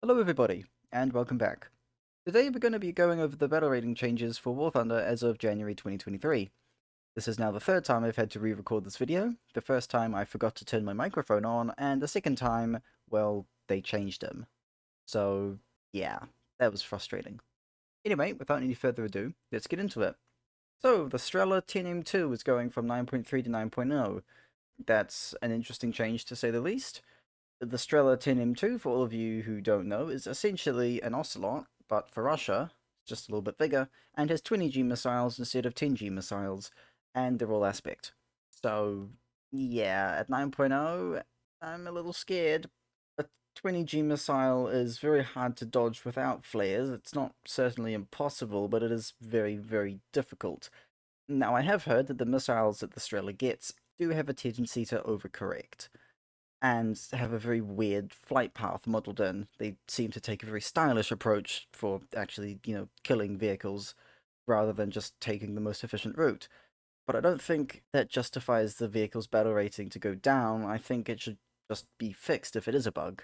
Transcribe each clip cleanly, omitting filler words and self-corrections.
Hello everybody, and welcome back. Today we're going to be going over the battle rating changes for War Thunder as of January 2023. This is now the third time I've had to re-record this video. The first time I forgot to turn my microphone on, and the second time, well, they changed them. So, yeah, that was frustrating. Anyway, without any further ado, let's get into it. So, the Strela 10M2 is going from 9.3 to 9.0. That's an interesting change to say the least. The Strela 10M2, for all of you who don't know, is essentially an Ocelot, but for Russia, just a little bit bigger, and has 20G missiles instead of 10G missiles, and they're all aspect. So, yeah, at 9.0, I'm a little scared. A 20G missile is very hard to dodge without flares. It's not certainly impossible, but it is very, very difficult. Now, I have heard that the missiles that the Strela gets do have a tendency to overcorrect and have a very weird flight path modeled in. They seem to take a very stylish approach for actually, killing vehicles rather than just taking the most efficient route. But I don't think that justifies the vehicle's battle rating to go down. I think it should just be fixed if it is a bug.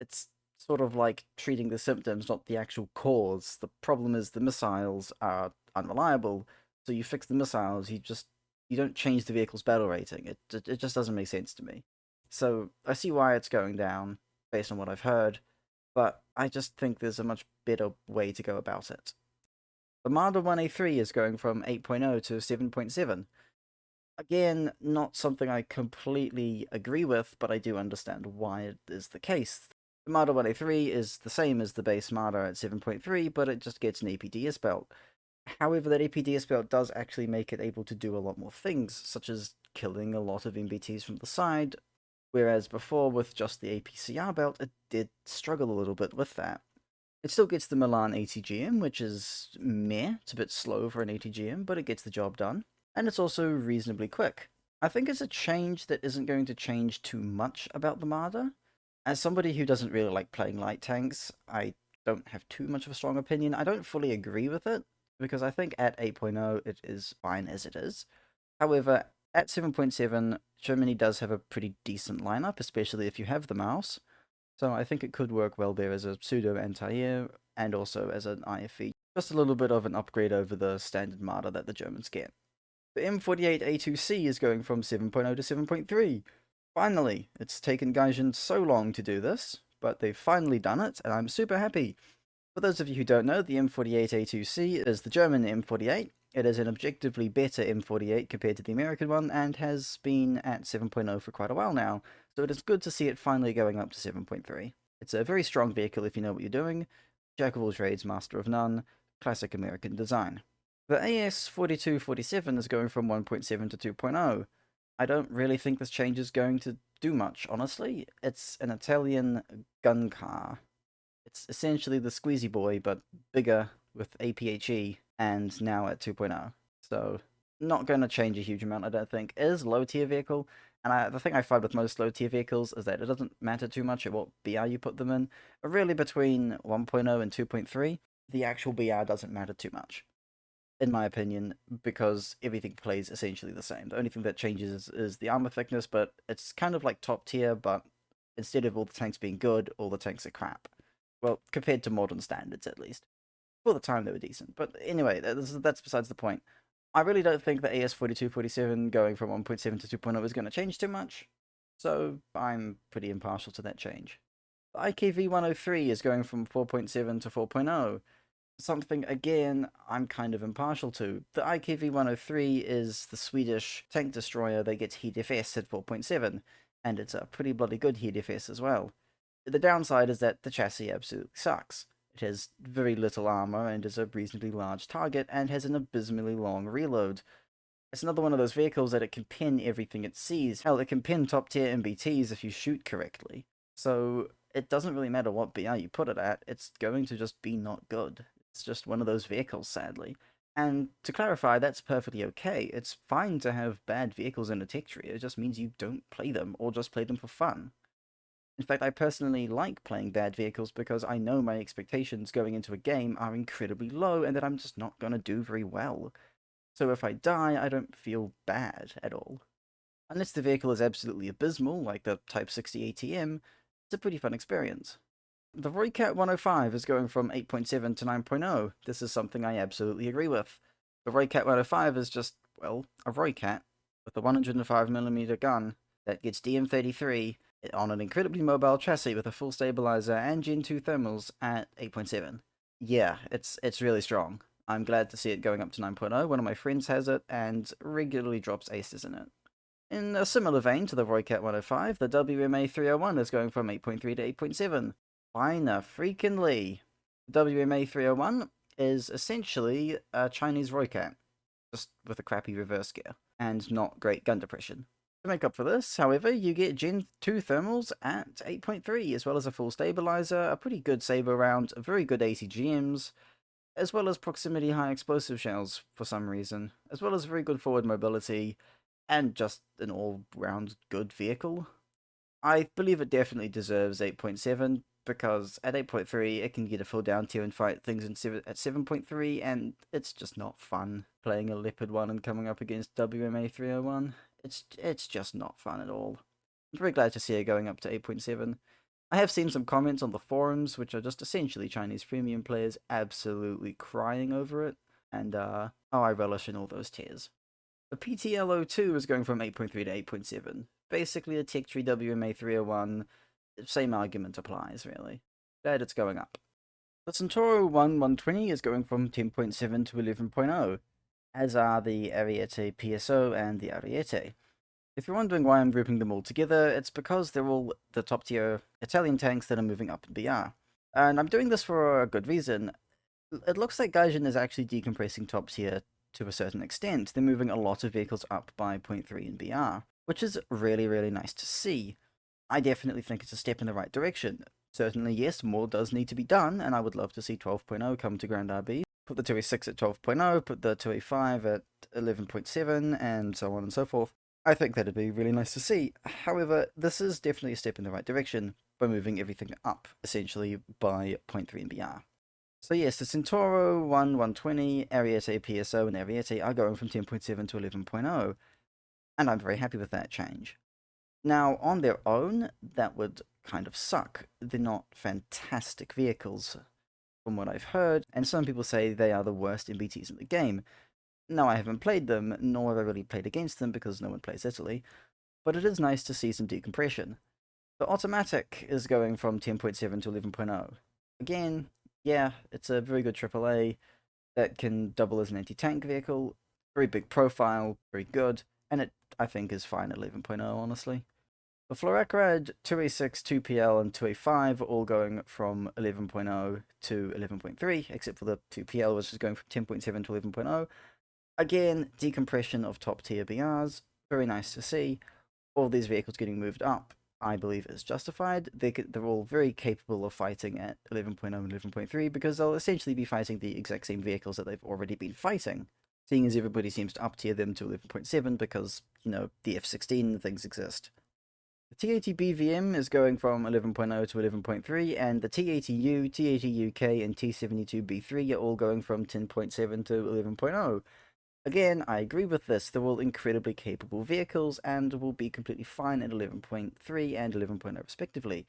It's sort of like treating the symptoms, not the actual cause. The problem is the missiles are unreliable, so you fix the missiles, you don't change the vehicle's battle rating. It just doesn't make sense to me. So I see why it's going down based on what I've heard, but I just think there's a much better way to go about it. The Marder 1A3 is going from 8.0 to 7.7. Again, not something I completely agree with, but I do understand why it is the case. The Marder 1A3 is the same as the base Marder at 7.3, but it just gets an APDS belt. However, that APDS belt does actually make it able to do a lot more things, such as killing a lot of MBTs from the side, whereas before, with just the APCR belt, it did struggle a little bit with that. It still gets the Milan ATGM, which is meh, it's a bit slow for an ATGM, but it gets the job done. And it's also reasonably quick. I think it's a change that isn't going to change too much about the Marder. As somebody who doesn't really like playing light tanks, I don't have too much of a strong opinion. I don't fully agree with it, because I think at 8.0 it is fine as it is. However, at 7.7, Germany does have a pretty decent lineup, especially if you have the mouse. So I think it could work well there as a pseudo anti-air and also as an IFE. Just a little bit of an upgrade over the standard Marder that the Germans get. The M48A2C is going from 7.0 to 7.3. Finally, it's taken Gaijin so long to do this, but they've finally done it, and I'm super happy. For those of you who don't know, the M48A2C is the German M48. It is an objectively better M48 compared to the American one, and has been at 7.0 for quite a while now, so it is good to see it finally going up to 7.3. It's a very strong vehicle if you know what you're doing, jack of all trades, master of none, classic American design. The AS4247 is going from 1.7 to 2.0. I don't really think this change is going to do much, honestly. It's an Italian gun car. It's essentially the Squeezy Boy, but bigger with APHE, and now at 2.0. So, not going to change a huge amount, I don't think. It is a low tier vehicle, and the thing I find with most low tier vehicles is that it doesn't matter too much at what BR you put them in. But really, between 1.0 and 2.3, the actual BR doesn't matter too much, in my opinion, because everything plays essentially the same. The only thing that changes is the armor thickness, but it's kind of like top tier, but instead of all the tanks being good, all the tanks are crap. Well, compared to modern standards, at least. For the time, they were decent. But anyway, that's besides the point. I really don't think that AS4247 going from 1.7 to 2.0 is going to change too much, so I'm pretty impartial to that change. The IKV103 is going from 4.7 to 4.0, something, again, I'm kind of impartial to. The IKV103 is the Swedish tank destroyer that gets heat FS at 4.7, and it's a pretty bloody good heat FS as well. The downside is that the chassis absolutely sucks. It has very little armor and is a reasonably large target and has an abysmally long reload. It's another one of those vehicles that it can pin everything it sees. Hell, it can pin top tier MBTs if you shoot correctly. So it doesn't really matter what BR you put it at, it's going to just be not good. It's just one of those vehicles, sadly. And to clarify, that's perfectly okay. It's fine to have bad vehicles in a tech tree, it just means you don't play them, or just play them for fun. In fact, I personally like playing bad vehicles because I know my expectations going into a game are incredibly low and that I'm just not going to do very well. So if I die, I don't feel bad at all. Unless the vehicle is absolutely abysmal, like the Type 60 ATM, it's a pretty fun experience. The Roycat 105 is going from 8.7 to 9.0. This is something I absolutely agree with. The Roycat 105 is just, well, a Roycat with a 105mm gun that gets DM33 on an incredibly mobile chassis with a full stabilizer and Gen 2 thermals at 8.7. Yeah, it's really strong. I'm glad to see it going up to 9.0. One of my friends has it and regularly drops aces in it. In a similar vein to the Roycat 105, the WMA 301 is going from 8.3 to 8.7. Finer freaking The WMA 301 is essentially a Chinese Roycat, just with a crappy reverse gear, and not great gun depression. To make up for this, however, you get Gen 2 thermals at 8.3, as well as a full stabilizer, a pretty good saber round, very good ACGMs, as well as proximity high explosive shells for some reason, as well as very good forward mobility, and just an all-round good vehicle. I believe it definitely deserves 8.7 because at 8.3 it can get a full down tier and fight things at 7.3, and it's just not fun playing a Leopard 1 and coming up against WMA 301. It's just not fun at all. I'm very glad to see it going up to 8.7. I have seen some comments on the forums, which are just essentially Chinese premium players absolutely crying over it, and I relish in all those tears. The PTL02 is going from 8.3 to 8.7. Basically a Tech Tree WMA 301, same argument applies, really. Glad it's going up. The Centauro 120 is going from 10.7 to 11.0, as are the Ariete PSO and the Ariete. If you're wondering why I'm grouping them all together, it's because they're all the top tier Italian tanks that are moving up in BR. And I'm doing this for a good reason. It looks like Gaijin is actually decompressing top tier to a certain extent. They're moving a lot of vehicles up by 0.3 in BR, which is really, really nice to see. I definitely think it's a step in the right direction. Certainly, yes, more does need to be done, and I would love to see 12.0 come to Grand RB. Put the 2A6 at 12.0, put the 2A5 at 11.7, and so on and so forth. I think that'd be really nice to see. However, this is definitely a step in the right direction by moving everything up, essentially, by 0.3 in BR. So yes, the Centauro 120, Ariete PSO, and Ariete are going from 10.7 to 11.0, and I'm very happy with that change. Now, on their own, that would kind of suck. They're not fantastic vehicles, from what I've heard, and some people say they are the worst MBTs in the game. No, I haven't played them, nor have I really played against them because no one plays Italy, but it is nice to see some decompression. The automatic is going from 10.7 to 11.0. Again, yeah, it's a very good AAA that can double as an anti-tank vehicle, very big profile, very good, and it, I think, is fine at 11.0, honestly. The Florakrad 2A6, 2PL, and 2A5 are all going from 11.0 to 11.3, except for the 2PL, which is going from 10.7 to 11.0. Again, decompression of top tier BRs, very nice to see. All these vehicles getting moved up, I believe, is justified. They're all very capable of fighting at 11.0 and 11.3 because they'll essentially be fighting the exact same vehicles that they've already been fighting, seeing as everybody seems to up tier them to 11.7 because, you know, the F16 things exist. The T80 BVM is going from 11.0 to 11.3, and the T80U, T80UK, and T72 B3 are all going from 10.7 to 11.0. Again, I agree with this. They're all incredibly capable vehicles and will be completely fine at 11.3 and 11.0 respectively.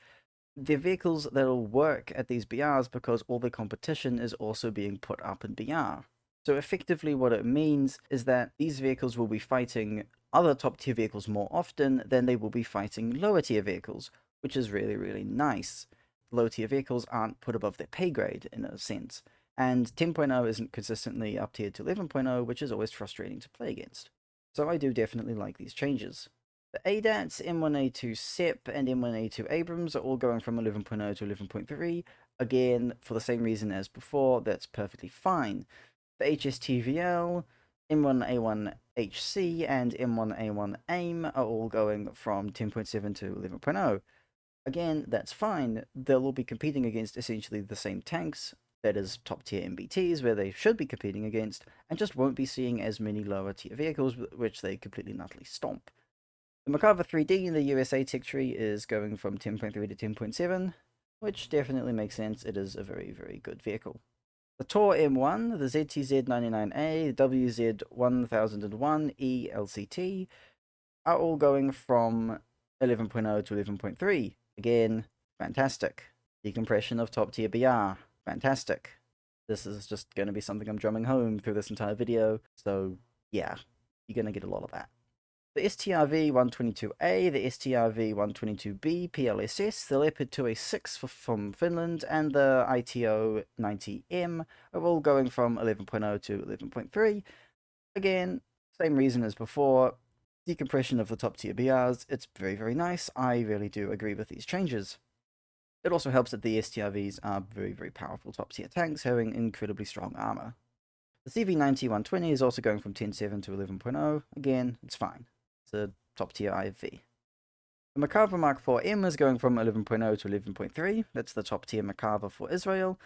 They're vehicles that'll work at these BRs because all the competition is also being put up in BR. So effectively what it means is that these vehicles will be fighting other top tier vehicles more often than they will be fighting lower tier vehicles, which is really, really nice. Low tier vehicles aren't put above their pay grade in a sense, and 10.0 isn't consistently up tiered to 11.0, which is always frustrating to play against. So I do definitely like these changes. The ADATs, M1A2 SEP, and M1A2 Abrams are all going from 11.0 to 11.3. Again, for the same reason as before, that's perfectly fine. The HSTVL, M1A1 HC, and M1A1 AIM are all going from 10.7 to 11.0. Again, that's fine. They'll all be competing against essentially the same tanks, that is top tier MBTs, where they should be competing against, and just won't be seeing as many lower tier vehicles, which they completely and utterly stomp. The Merkava 3D in the USA Tech Tree is going from 10.3 to 10.7, which definitely makes sense. It is a very, very good vehicle. The Tor M1, the ZTZ99A, the WZ1001E LCT are all going from 11.0 to 11.3. Again, fantastic. Decompression of top tier BR. Fantastic. This is just going to be something I'm drumming home through this entire video, so yeah, you're going to get a lot of that. The STRV-122A, the STRV-122B PLSS, the Leopard 2A6 from Finland, and the ITO-90M are all going from 11.0 to 11.3. Again, same reason as before, decompression of the top tier BRs, it's very, very nice. I really do agree with these changes. It also helps that the STRVs are very, very powerful top tier tanks having incredibly strong armor. The CV90-120 is also going from 10.7 to 11.0. Again, it's fine. It's a top tier IFV. The Makava Mark IV-M is going from 11.0 to 11.3. That's the top tier Makava for Israel.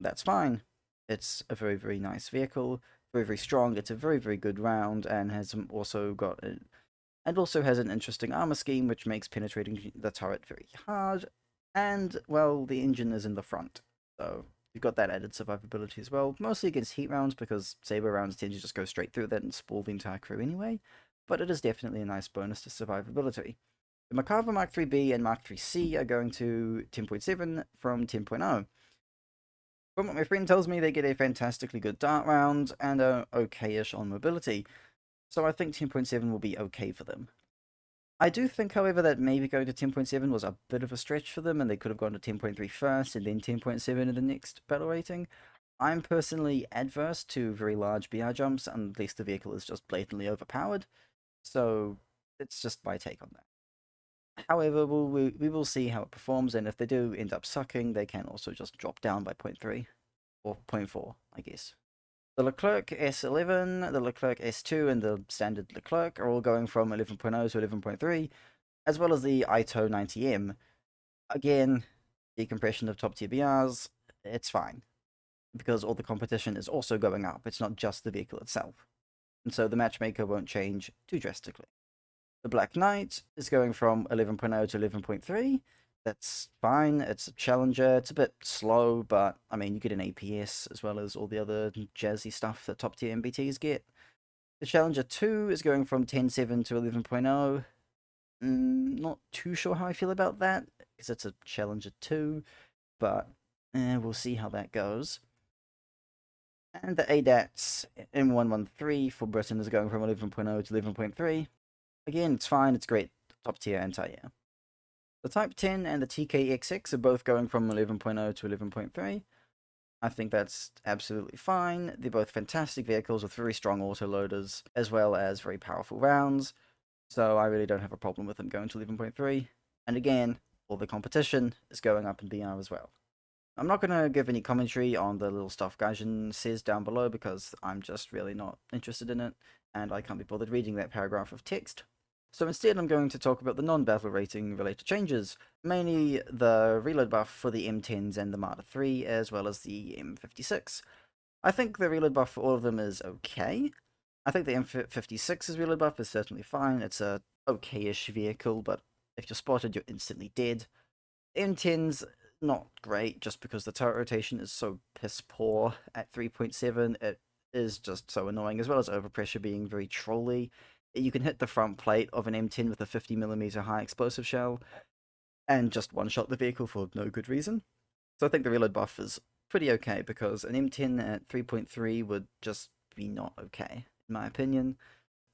That's fine. It's a very, very nice vehicle. Very, very strong. It's a very, very good round and has also got also has an interesting armor scheme which makes penetrating the turret very hard. And, well, the engine is in the front. So you've got that added survivability as well, mostly against heat rounds because saber rounds tend to just go straight through that and spoil the entire crew anyway, but it is definitely a nice bonus to survivability. The Makava Mark IIIB and Mark IIIC are going to 10.7 from 10.0. From what my friend tells me, they get a fantastically good dart round and are okay-ish on mobility, so I think 10.7 will be okay for them. I do think, however, that maybe going to 10.7 was a bit of a stretch for them, and they could have gone to 10.3 first and then 10.7 in the next battle rating. I'm personally adverse to very large BR jumps unless the vehicle is just blatantly overpowered, so it's just my take on that. However, we will see how it performs, and if they do end up sucking, they can also just drop down by 0.3, or 0.4, I guess. The Leclerc S11, the Leclerc S2, and the standard Leclerc are all going from 11.0 to 11.3, as well as the ITO-90M. Again, decompression of top tier BRs, it's fine, because all the competition is also going up, it's not just the vehicle itself. And so the matchmaker won't change too drastically. The Black Knight is going from 11.0 to 11.3. That's fine. It's a challenger. It's a bit slow, but I mean, you get an APS as well as all the other jazzy stuff that top tier MBTs get. The Challenger 2 is going from 10.7 to 11.0. Not too sure how I feel about that, because it's a Challenger 2, but we'll see how that goes. And the ADATS M113 for Britain is going from 11.0 to 11.3. Again, it's fine. It's great. Top tier anti-air. The Type 10 and the TKXX are both going from 11.0 to 11.3. I think that's absolutely fine. They're both fantastic vehicles with very strong autoloaders, as well as very powerful rounds. So I really don't have a problem with them going to 11.3. And again, all the competition is going up in BR as well. I'm not going to give any commentary on the little stuff Gaijin says down below because I'm just really not interested in it, and I can't be bothered reading that paragraph of text. So instead I'm going to talk about the non-battle rating related changes, mainly the reload buff for the M10s and the Marder 3, as well as the M56. I think the reload buff for all of them is okay. I think the M56's reload buff is certainly fine. It's a okay-ish vehicle, but if you're spotted, you're instantly dead. M10's not great, just because the turret rotation is so piss poor at 3.7. It is just so annoying, as well as overpressure being very trolly. You can hit the front plate of an M10 with a 50mm high explosive shell, and just one-shot the vehicle for no good reason. So I think the reload buff is pretty okay, because an M10 at 3.3 would just be not okay, in my opinion.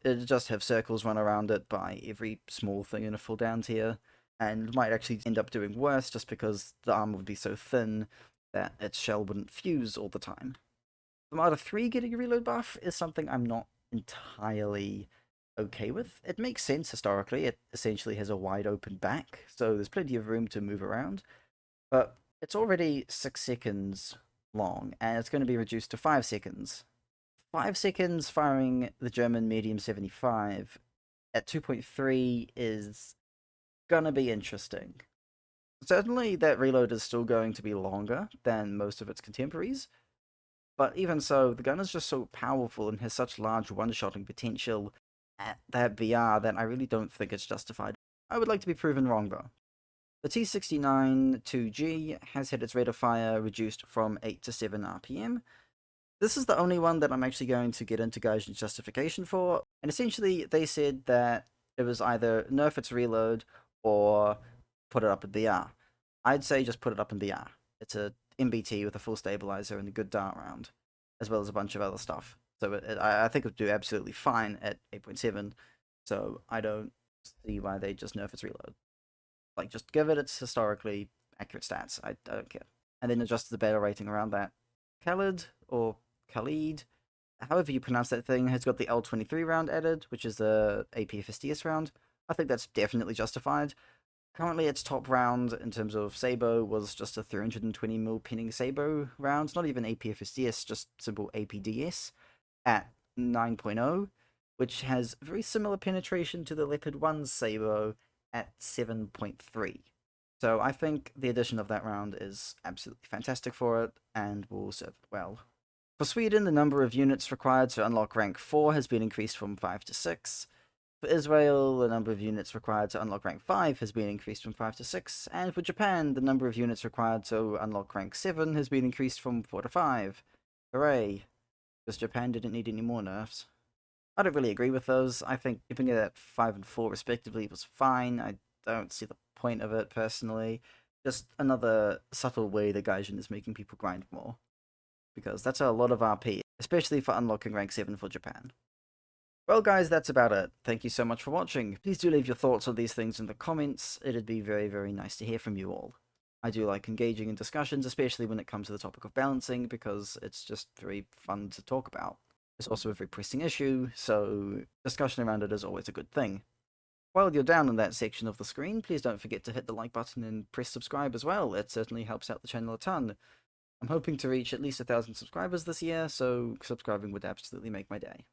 It'd just have circles run around it by every small thing in a full down tier, and might actually end up doing worse just because the armor would be so thin that its shell wouldn't fuse all the time. The Marder 3 getting a reload buff is something I'm not entirely okay with. It makes sense historically. It essentially has a wide open back, so there's plenty of room to move around, but it's already 6 seconds long, and it's going to be reduced to 5 seconds. 5 seconds firing the German medium 75 at 2.3 is gonna be interesting. Certainly that reload is still going to be longer than most of its contemporaries, but even so, the gun is just so powerful and has such large one-shotting potential at that VR that I really don't think it's justified. I would like to be proven wrong though. The T69 2G has had its rate of fire reduced from 8 to 7 RPM. This is the only one that I'm actually going to get into Gaijin's justification for, and essentially they said that it was either nerf its reload or put it up at BR. I'd say just put it up in BR. It's a MBT with a full stabilizer and a good dart round, as well as a bunch of other stuff. So I think it would do absolutely fine at 8.7. So I don't see why they just nerf its reload. Like, just give it its historically accurate stats. I don't care. And then adjust the battle rating around that. Khalid, or Khalid, however you pronounce that thing, has got the L23 round added, which is the APFSDS round. I think that's definitely justified. Currently, its top round in terms of Sabo was just a 320mm pinning Sabo round, not even APFSDS, just simple APDS at 9.0, which has very similar penetration to the Leopard 1's Sabo at 7.3. So I think the addition of that round is absolutely fantastic for it and will serve it well. For Sweden, the number of units required to unlock rank 4 has been increased from 5 to 6. For Israel, the number of units required to unlock rank 5 has been increased from 5 to 6, and for Japan, the number of units required to unlock rank 7 has been increased from 4 to 5. Hooray! Because Japan didn't need any more nerfs. I don't really agree with those. I think keeping it at 5 and 4 respectively was fine. I don't see the point of it personally. Just another subtle way the Gaijin is making people grind more. Because that's a lot of RP, especially for unlocking rank 7 for Japan. Well guys, that's about it. Thank you so much for watching. Please do leave your thoughts on these things in the comments. It'd be very, very nice to hear from you all. I do like engaging in discussions, especially when it comes to the topic of balancing, because it's just very fun to talk about. It's also a very pressing issue, so discussion around it is always a good thing. While you're down in that section of the screen, please don't forget to hit the like button and press subscribe as well. It certainly helps out the channel a ton. I'm hoping to reach at least 1,000 subscribers this year, so subscribing would absolutely make my day.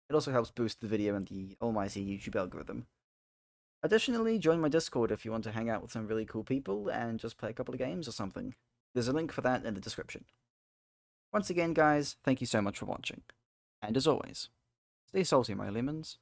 It also helps boost the video and the almighty YouTube algorithm. Additionally, join my Discord if you want to hang out with some really cool people and just play a couple of games or something. There's a link for that in the description. Once again, guys, thank you so much for watching. And as always, stay salty, my lemons.